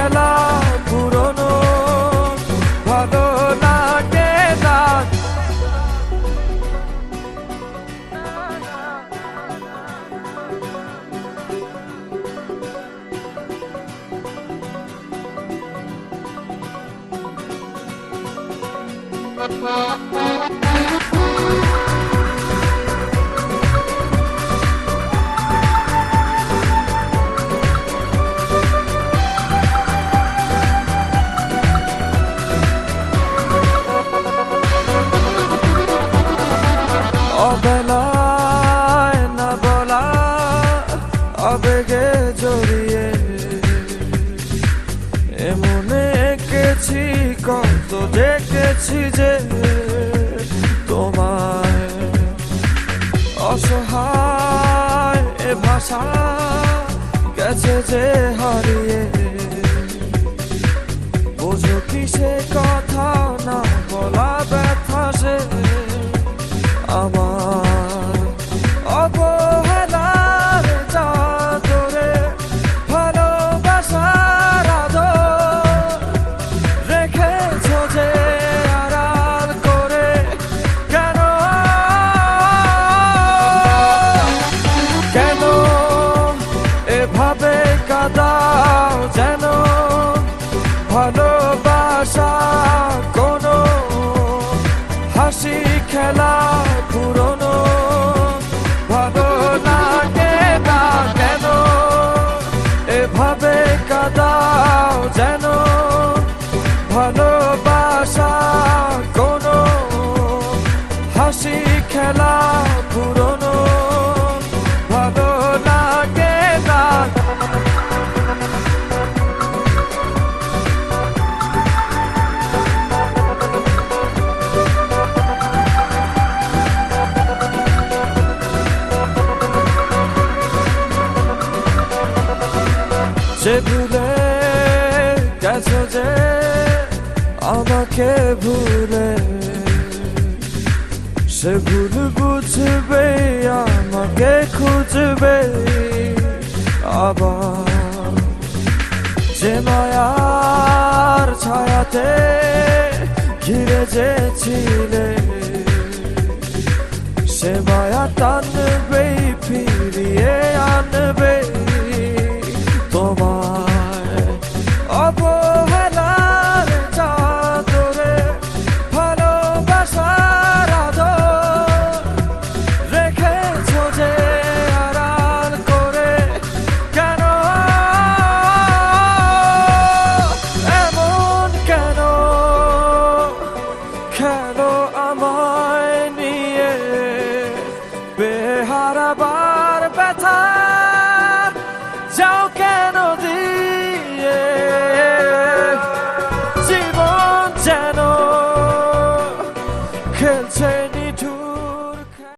খেলা পুরনো ভালো লাগে না। অবেলায় না বলা আবেগে জড়িয়ে এমনে এঁকেছি কত দেখেছি যে তোমায় অসহায় এ ভাষা গেছে যে হারিয়ে বোঝো কি সে কথা না বলা ব্যথা সে আমার অবহেলার চাদরে ভালোবাসার আদর রেখেছো যে আড়াল করে কেন কেন এভাবে কাঁদাও যেন ভালোবাসা কোনো হাসি খেলা পুরনো ভালো লাগে না। কেন এভাবে কাঁদাও যেন ভালোবাসা কোনো হাসি খেলা পুরনো ভালো লাগে না। সে ভুলে গেছো যে আমাকে ভুলে সে ভুল বুঝবে আমাকে খুঁজবে আবার যে মায়ার ছায়াতে ঘিরে যে ছিলে সে মায়া টানবে ফিরিয়ে আনবে তোমায় অবহেলার চাদরে ভালোবাসার আদর রেখেছো যে আড়াল করে কেন এমন কেন খেলো আমায় নিয়ে বেহারা